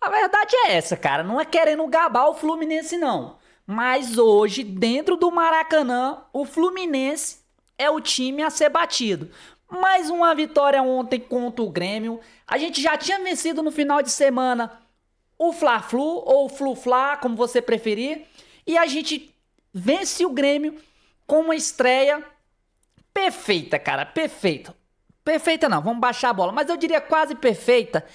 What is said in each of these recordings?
A verdade é essa, cara. Não é querendo gabar o Fluminense, não. Mas hoje, dentro do Maracanã, o Fluminense é o time a ser batido. Mais uma vitória ontem contra o Grêmio. A gente já tinha vencido no final de semana o Fla-Flu, ou Flu-Fla, como você preferir. E a gente vence o Grêmio com uma estreia perfeita, cara. Perfeita. Perfeita não, vamos baixar a bola. Mas eu diria quase perfeita.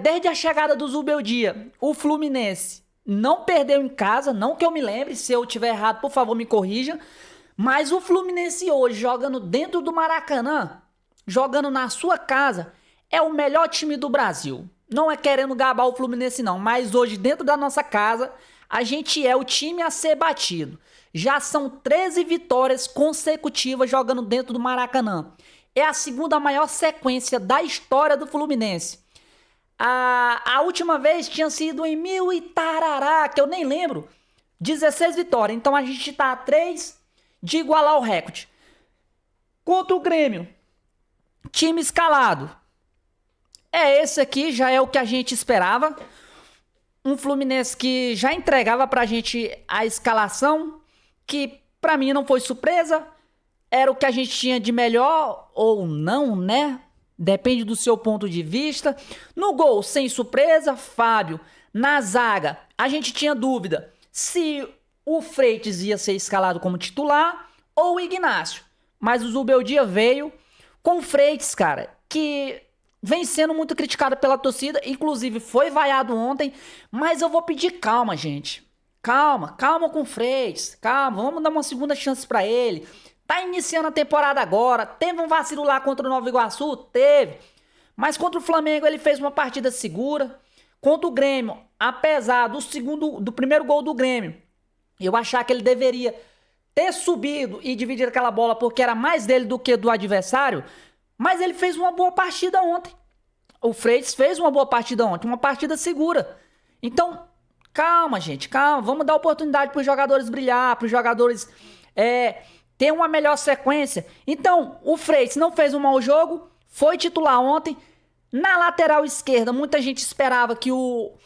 Desde a chegada do Zubeldia, o Fluminense não perdeu em casa, não que eu me lembre, se eu tiver errado, por favor, me corrija. Mas o Fluminense hoje, jogando dentro do Maracanã, jogando na sua casa, é o melhor time do Brasil. Não é querendo gabar o Fluminense não, mas hoje dentro da nossa casa, a gente é o time a ser batido. Já são 13 vitórias consecutivas jogando dentro do Maracanã. É a segunda maior sequência da história do Fluminense. A última vez tinha sido em mil e tarará, que eu nem lembro. 16 vitórias. Então a gente tá a 3 de igualar o recorde. Contra o Grêmio, time escalado. Esse aqui já é o que a gente esperava. Um Fluminense que já entregava pra gente a escalação, que pra mim não foi surpresa. Era o que a gente tinha de melhor ou não, né? Depende do seu ponto de vista. No gol, sem surpresa, Fábio. Na zaga, a gente tinha dúvida se o Freitas ia ser escalado como titular ou o Ignacio. Mas o Zubeldia veio com o Freitas, cara, que vem sendo muito criticado pela torcida. Inclusive foi vaiado ontem. Mas eu vou pedir calma, gente. Calma com o Freitas. Calma, vamos dar uma segunda chance pra ele. Tá iniciando a temporada agora. Teve um vacilo lá contra o Nova Iguaçu? Teve. Mas contra o Flamengo ele fez uma partida segura. Contra o Grêmio, apesar do primeiro gol do Grêmio, eu achar que ele deveria ter subido e dividir aquela bola porque era mais dele do que do adversário. Mas ele fez uma boa partida ontem. O Freitas fez uma boa partida ontem. Uma partida segura. Então, calma, gente. Calma. Vamos dar oportunidade para os jogadores brilhar. Para os jogadores ter uma melhor sequência. Então, o Freitas não fez um mau jogo, foi titular ontem. Na lateral esquerda, muita gente esperava que o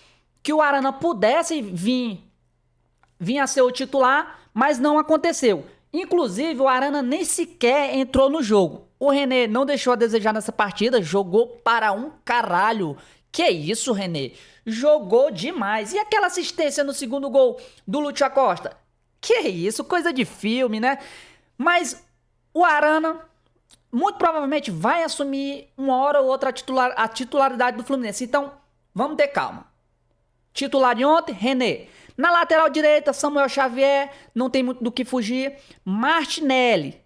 Arana pudesse vir a ser o titular, mas não aconteceu. Inclusive, o Arana nem sequer entrou no jogo. O René não deixou a desejar nessa partida, jogou para um caralho. Que isso, René? Jogou demais. E aquela assistência no segundo gol do Lúcio Acosta? Que isso, coisa de filme, né? Mas o Arana muito provavelmente vai assumir uma hora ou outra a titularidade do Fluminense. Então, vamos ter calma. Titular de ontem, René. Na lateral direita, Samuel Xavier, não tem muito do que fugir. Martinelli.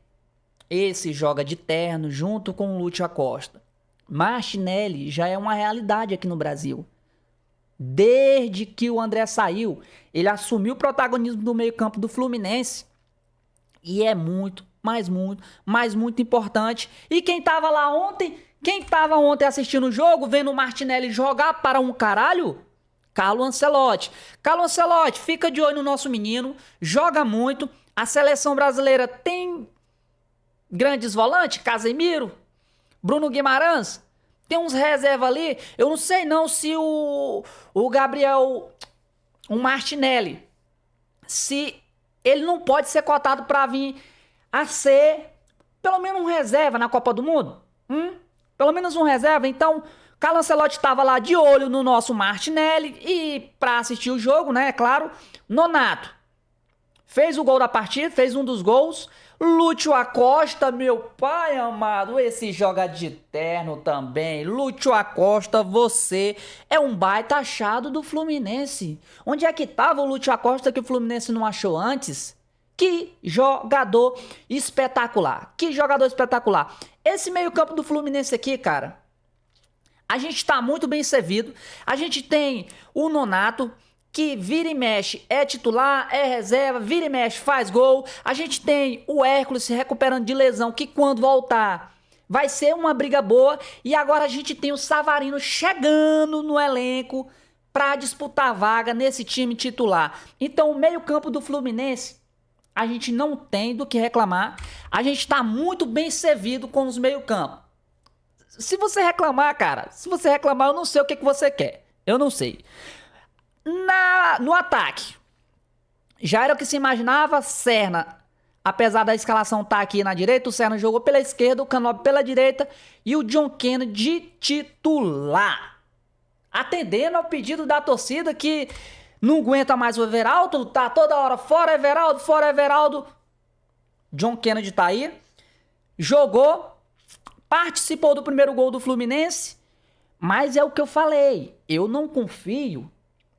Esse joga de terno junto com o Lúcio Acosta. Martinelli já é uma realidade aqui no Brasil. Desde que o André saiu, ele assumiu o protagonismo do meio-campo do Fluminense. E é muito, mas muito importante. E quem tava lá ontem? Quem tava ontem assistindo o jogo, vendo o Martinelli jogar para um caralho? Carlo Ancelotti. Carlo Ancelotti, fica de olho no nosso menino. Joga muito. A seleção brasileira tem grandes volantes. Casemiro, Bruno Guimarães. Tem uns reserva ali. Eu não sei não se o Gabriel, o Martinelli, se ele não pode ser cotado para vir a ser pelo menos um reserva na Copa do Mundo. Pelo menos um reserva. Então, Carlo Ancelotti estava lá de olho no nosso Martinelli e para assistir o jogo, né, é claro. Nonato fez o gol da partida, fez um dos gols. Lúcio Acosta, meu pai amado, esse joga de terno também. Lúcio Acosta, você é um baita achado do Fluminense. Onde é que tava o Lúcio Acosta que o Fluminense não achou antes? Que jogador espetacular. Que jogador espetacular. Esse meio-campo do Fluminense aqui, cara, a gente tá muito bem servido. A gente tem o Nonato, que vira e mexe é titular, é reserva, vira e mexe faz gol. A gente tem o Hércules se recuperando de lesão, que quando voltar vai ser uma briga boa. E agora a gente tem o Savarino chegando no elenco para disputar a vaga nesse time titular. Então o meio-campo do Fluminense, a gente não tem do que reclamar. A gente tá muito bem servido com os meio-campo. Se você reclamar, cara, eu não sei o que você quer. Eu não sei. No ataque, já era o que se imaginava, Serna, apesar da escalação estar aqui na direita, o Serna jogou pela esquerda, o Canóbio pela direita e o John Kennedy titular. Atendendo ao pedido da torcida que não aguenta mais o Everaldo, tá toda hora fora Everaldo. John Kennedy tá aí, jogou, participou do primeiro gol do Fluminense, mas é o que eu falei, eu não confio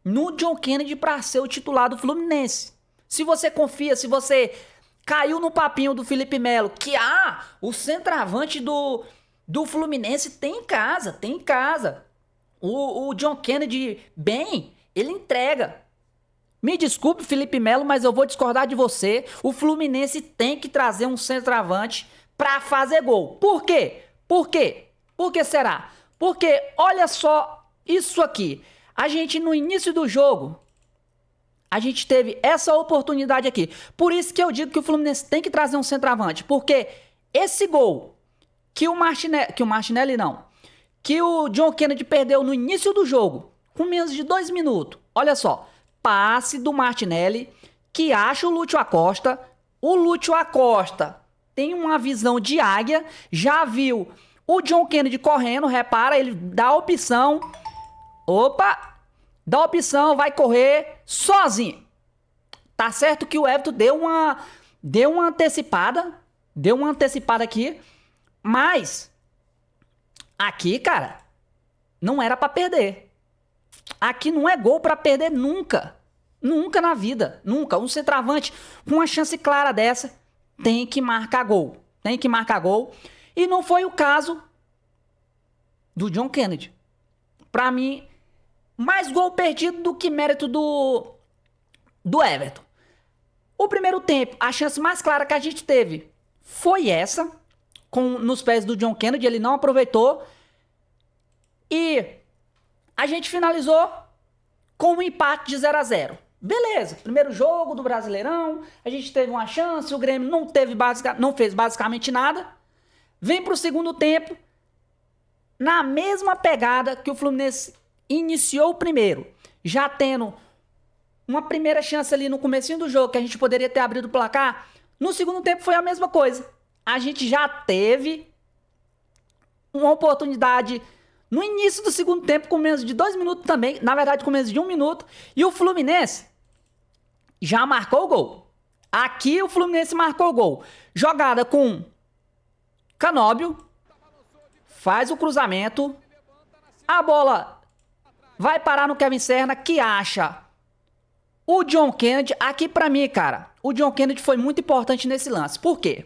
no John Kennedy para ser o titular do Fluminense. Se você confia, se você caiu no papinho do Felipe Melo, que o centroavante do Fluminense tem em casa. O John Kennedy, bem, ele entrega. Me desculpe, Felipe Melo, mas eu vou discordar de você. O Fluminense tem que trazer um centroavante para fazer gol. Por quê? Por que será? Porque olha só isso aqui. A gente, no início do jogo, a gente teve essa oportunidade aqui. Por isso que eu digo que o Fluminense tem que trazer um centroavante. Porque esse gol que o John Kennedy perdeu no início do jogo, com menos de 2 minutos. Olha só, passe do Martinelli, que acha o Lúcio Acosta. O Lúcio Acosta tem uma visão de águia, já viu o John Kennedy correndo, repara, ele dá a opção. Opa! Dá a opção, vai correr sozinho. Tá certo que o Everton deu uma antecipada aqui, mas aqui, cara, não era pra perder. Aqui não é gol pra perder nunca. Nunca na vida, nunca. Um centroavante com uma chance clara dessa tem que marcar gol. E não foi o caso do John Kennedy. Pra mim, mais gol perdido do que mérito do Everton. O primeiro tempo, a chance mais clara que a gente teve foi essa, nos pés do John Kennedy, ele não aproveitou. E a gente finalizou com um empate de 0-0. Beleza, primeiro jogo do Brasileirão, a gente teve uma chance, o Grêmio não fez basicamente nada. Vem pro segundo tempo, na mesma pegada que o Fluminense iniciou o primeiro, já tendo uma primeira chance ali no comecinho do jogo, que a gente poderia ter abrido o placar. No segundo tempo foi a mesma coisa. A gente já teve uma oportunidade no início do segundo tempo, com menos de 2 minutos também, na verdade com menos de 1 minuto, e o Fluminense já marcou o gol. Aqui o Fluminense marcou o gol. Jogada com Canóbio, faz o cruzamento, a bola vai parar no Kevin Serna, que acha o John Kennedy. Aqui pra mim, cara, o John Kennedy foi muito importante nesse lance. Por quê?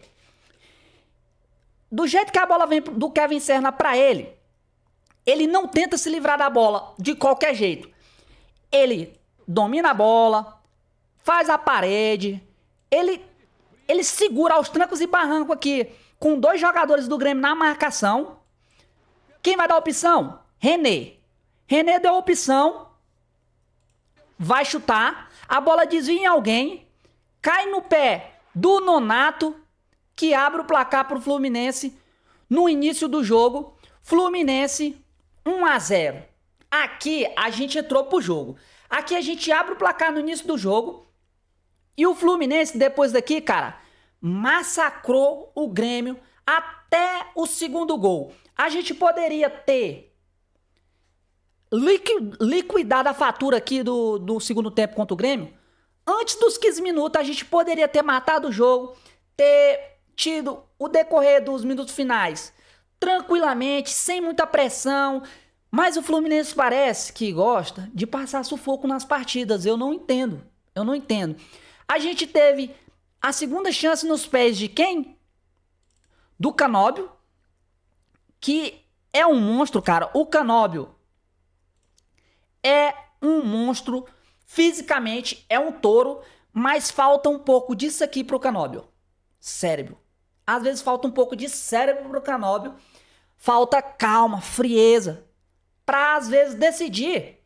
Do jeito que a bola vem do Kevin Serna pra ele não tenta se livrar da bola de qualquer jeito. Ele domina a bola, faz a parede, ele segura aos trancos e barrancos aqui, com 2 jogadores do Grêmio na marcação. Quem vai dar a opção? René deu a opção, vai chutar, a bola desvia em alguém, cai no pé do Nonato, que abre o placar pro Fluminense no início do jogo. Fluminense 1-0. Aqui a gente entrou pro jogo. Aqui a gente abre o placar no início do jogo. E o Fluminense, depois daqui, cara, massacrou o Grêmio até o segundo gol. A gente poderia ter liquidado a fatura aqui do segundo tempo contra o Grêmio. Antes dos 15 minutos, a gente poderia ter matado o jogo, ter tido o decorrer dos minutos finais tranquilamente, sem muita pressão. Mas o Fluminense parece que gosta de passar sufoco nas partidas. Eu não entendo. A gente teve a segunda chance nos pés de quem? Do Canóbio, que é um monstro, cara. O Canóbio é um monstro, fisicamente é um touro, mas falta um pouco disso aqui pro Canóbio. Cérebro. Às vezes falta um pouco de cérebro pro Canóbio. Falta calma, frieza, pra às vezes decidir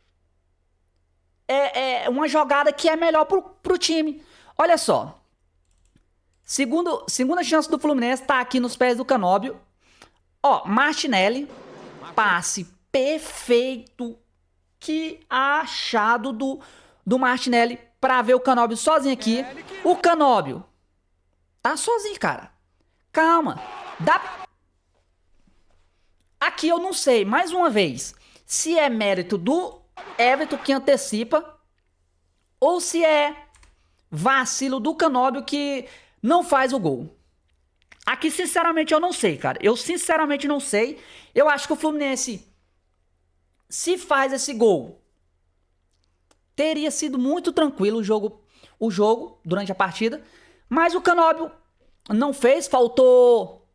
uma jogada que é melhor pro time. Olha só. Segunda chance do Fluminense tá aqui nos pés do Canóbio. Ó, Martinelli, passe perfeito que achado do Martinelli pra ver o Canóbio sozinho aqui. O Canóbio tá sozinho, cara. Calma. Aqui eu não sei, mais uma vez, se é mérito do Everton que antecipa ou se é vacilo do Canóbio que não faz o gol. Aqui, sinceramente, eu não sei, cara. Eu sinceramente não sei. Eu acho que o Fluminense, se faz esse gol, teria sido muito tranquilo o jogo durante a partida. Mas o Canóbio não fez, faltou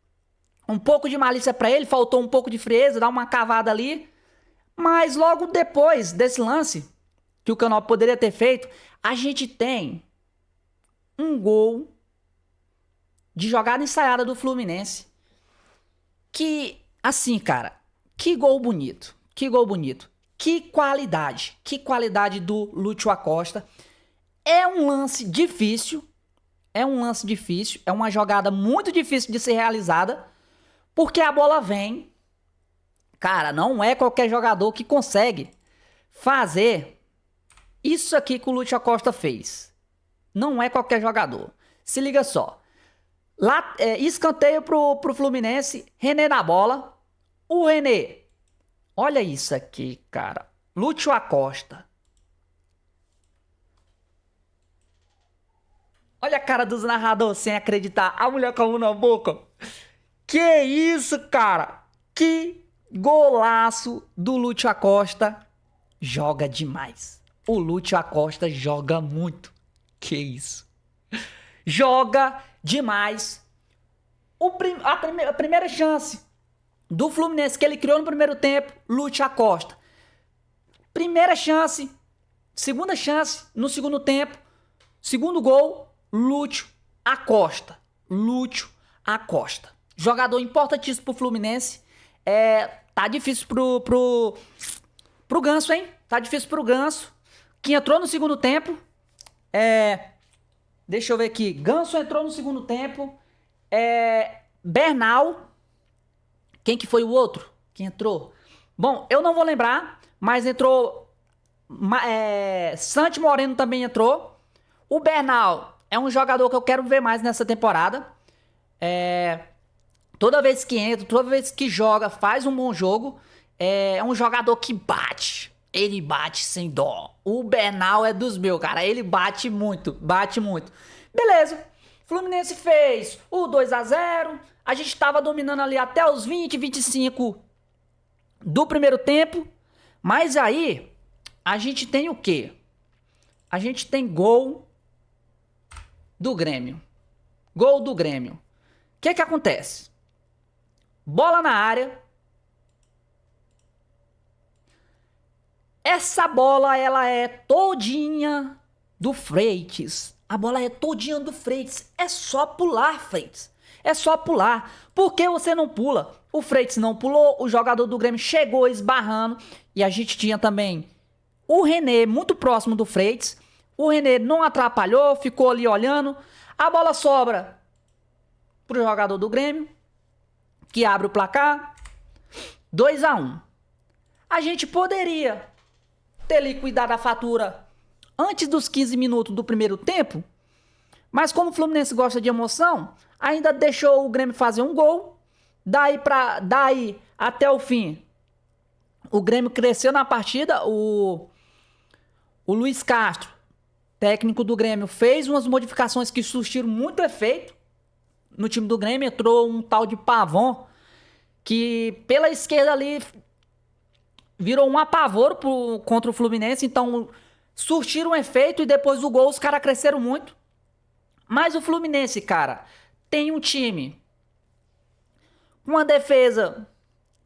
um pouco de malícia pra ele, faltou um pouco de frieza, dar uma cavada ali. Mas logo depois desse lance, que o Canóbio poderia ter feito, a gente tem um gol de jogada ensaiada do Fluminense. Que, assim, cara, que gol bonito. Que gol bonito. Que qualidade do Lúcio Acosta. É um lance difícil. É uma jogada muito difícil de ser realizada. Porque a bola vem. Cara, não é qualquer jogador que consegue fazer isso aqui que o Lúcio Acosta fez. Não é qualquer jogador. Se liga só. Lá, escanteio pro Fluminense. René na bola. O René. Olha isso aqui, cara. Lúcio Acosta. Olha a cara dos narradores sem acreditar. A mulher com a mão na boca. Que isso, cara. Que golaço do Lúcio Acosta. Joga demais. O Lúcio Acosta joga muito. Que isso. Joga demais. A primeira chance do Fluminense que ele criou no primeiro tempo, Lúcio Acosta. Primeira chance, segunda chance no segundo tempo, segundo gol, Lúcio Acosta. Lúcio Acosta. Jogador importantíssimo pro Fluminense. Tá difícil pro Ganso, hein? Tá difícil pro Ganso, que entrou no segundo tempo. Deixa eu ver aqui. Ganso entrou no segundo tempo. Bernal. Quem que foi o outro que entrou? Bom, eu não vou lembrar, mas entrou... Santi Moreno também entrou. O Bernal é um jogador que eu quero ver mais nessa temporada. Toda vez que entra, toda vez que joga, faz um bom jogo. É um jogador que bate. Ele bate sem dó. O Bernal é dos meus, cara. Ele bate muito, bate muito. Beleza. Fluminense fez o 2-0. A gente tava dominando ali até os 20, 25 do primeiro tempo. Mas aí, a gente tem o quê? A gente tem gol do Grêmio. Gol do Grêmio. O que acontece? Bola na área. Essa bola, ela é todinha do Freitas. A bola é todinha do Freitas. É só pular, Freitas. É só pular. Por que você não pula? O Freitas não pulou, o jogador do Grêmio chegou esbarrando. E a gente tinha também o René muito próximo do Freitas. O René não atrapalhou, ficou ali olhando. A bola sobra pro jogador do Grêmio, que abre o placar. 2-1. A gente poderia ter liquidado a fatura antes dos 15 minutos do primeiro tempo, mas como o Fluminense gosta de emoção, ainda deixou o Grêmio fazer um gol. Daí até o fim, o Grêmio cresceu na partida. O Luiz Castro, técnico do Grêmio, fez umas modificações que surtiram muito efeito no time do Grêmio. Entrou um tal de Pavon, que pela esquerda ali virou um apavoro contra o Fluminense. Então surtiram um efeito e depois do gol os caras cresceram muito. Mas o Fluminense, cara, tem um time com uma defesa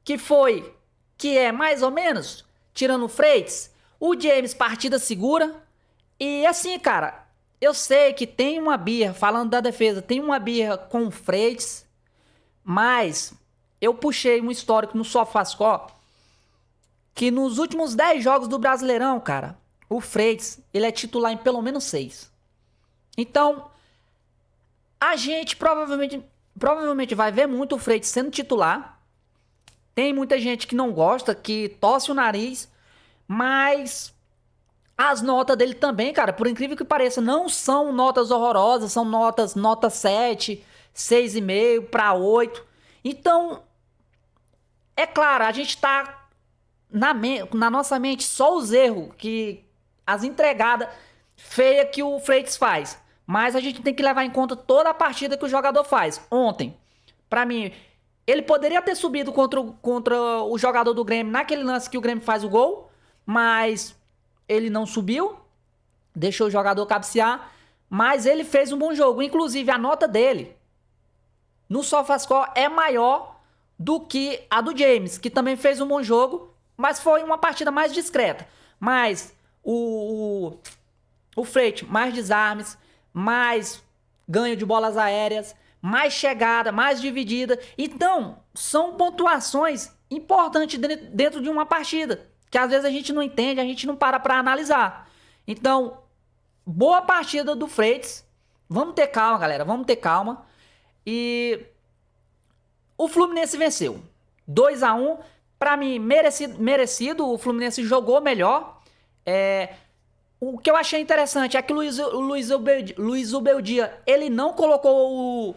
que é mais ou menos, tirando o Freitas, o James partida segura. E assim, cara, eu sei que tem uma birra, falando da defesa, tem uma birra com o Freitas, mas eu puxei um histórico no SofaScore que nos últimos 10 jogos do Brasileirão, cara, o Freitas, ele é titular em pelo menos 6. Então, a gente provavelmente vai ver muito o Freitas sendo titular. Tem muita gente que não gosta, que torce o nariz, Mas as notas dele também, cara, por incrível que pareça, não são notas horrorosas, são nota 7, 6,5 para 8. Então, é claro, a gente tá na nossa mente só os erros, que as entregadas feias que o Freitas faz. Mas a gente tem que levar em conta toda a partida que o jogador faz. Ontem, pra mim, ele poderia ter subido contra o jogador do Grêmio naquele lance que o Grêmio faz o gol, mas ele não subiu, deixou o jogador cabecear, mas ele fez um bom jogo. Inclusive, a nota dele no SofaScore é maior do que a do James, que também fez um bom jogo, mas foi uma partida mais discreta. Mas o Freitas, mais desarmes, mais ganho de bolas aéreas, mais chegada, mais dividida. Então, são pontuações importantes dentro de uma partida, que às vezes a gente não entende, a gente não para analisar. Então, boa partida do Freitas. Vamos ter calma, galera, vamos ter calma. E o Fluminense venceu 2-1, pra mim merecido, o Fluminense jogou melhor. O que eu achei interessante é que o Luiz Ubeldia, ele não colocou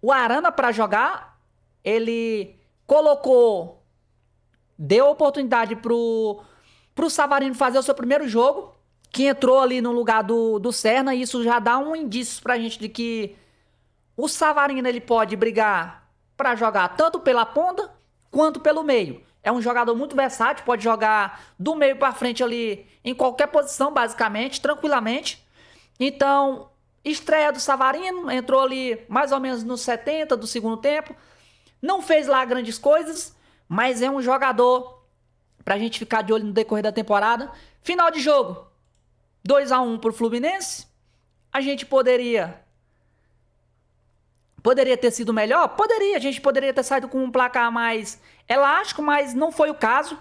o Arana pra jogar, ele colocou, deu oportunidade pro Savarino fazer o seu primeiro jogo, que entrou ali no lugar do Serna, e isso já dá um indício pra gente de que o Savarino ele pode brigar pra jogar tanto pela ponta quanto pelo meio. É um jogador muito versátil, pode jogar do meio pra frente ali em qualquer posição, basicamente, tranquilamente. Então, estreia do Savarino, entrou ali mais ou menos nos 70 do segundo tempo. Não fez lá grandes coisas, mas é um jogador pra gente ficar de olho no decorrer da temporada. Final de jogo, 2-1 pro Fluminense. A gente poderia ter sido melhor? Poderia, a gente poderia ter saído com um placar mais elástico, mas não foi o caso.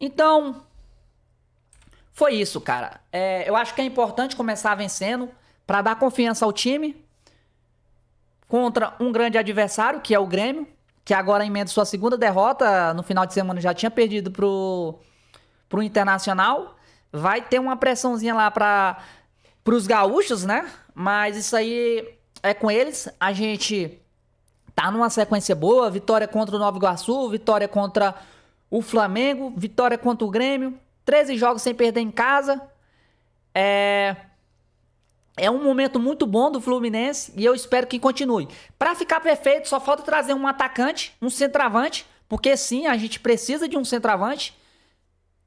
Então, foi isso, cara. Eu acho que é importante começar vencendo para dar confiança ao time contra um grande adversário, que é o Grêmio, que agora emenda sua segunda derrota. No final de semana já tinha perdido pro Internacional. Vai ter uma pressãozinha lá pros gaúchos, né? Mas isso aí é com eles. A gente tá numa sequência boa. Vitória contra o Nova Iguaçu, vitória contra o Flamengo, vitória contra o Grêmio. 13 jogos sem perder em casa. É um momento muito bom do Fluminense e eu espero que continue. Pra ficar perfeito, só falta trazer um atacante, um centroavante, porque sim, a gente precisa de um centroavante.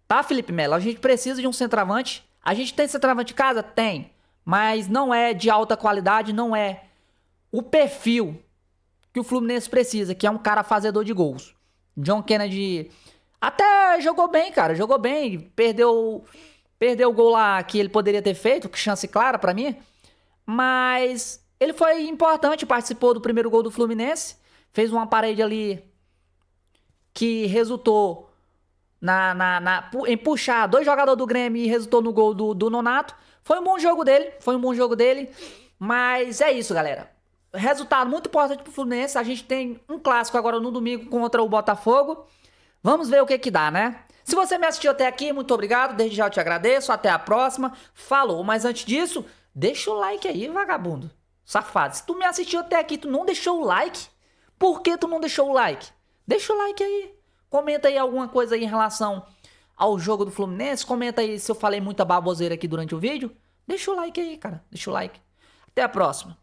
Tá, Felipe Melo? A gente precisa de um centroavante. A gente tem centroavante em casa? Tem. Mas não é de alta qualidade, não é o perfil que o Fluminense precisa, que é um cara fazedor de gols. John Kennedy até jogou bem, cara, jogou bem. Perdeu o gol lá que ele poderia ter feito, que chance clara pra mim. Mas ele foi importante, participou do primeiro gol do Fluminense. Fez uma parede ali que resultou em puxar dois jogadores do Grêmio e resultou no gol do Nonato. Foi um bom jogo dele, mas é isso, galera. Resultado muito importante pro Fluminense. A gente tem um clássico agora no domingo contra o Botafogo. Vamos ver o que dá, né? Se você me assistiu até aqui, muito obrigado. Desde já eu te agradeço. Até a próxima. Falou. Mas antes disso, deixa o like aí, vagabundo. Safado. Se tu me assistiu até aqui, tu não deixou o like? Por que tu não deixou o like? Deixa o like aí. Comenta aí alguma coisa aí em relação ao jogo do Fluminense. Comenta aí se eu falei muita baboseira aqui durante o vídeo. Deixa o like aí, cara. Deixa o like. Até a próxima.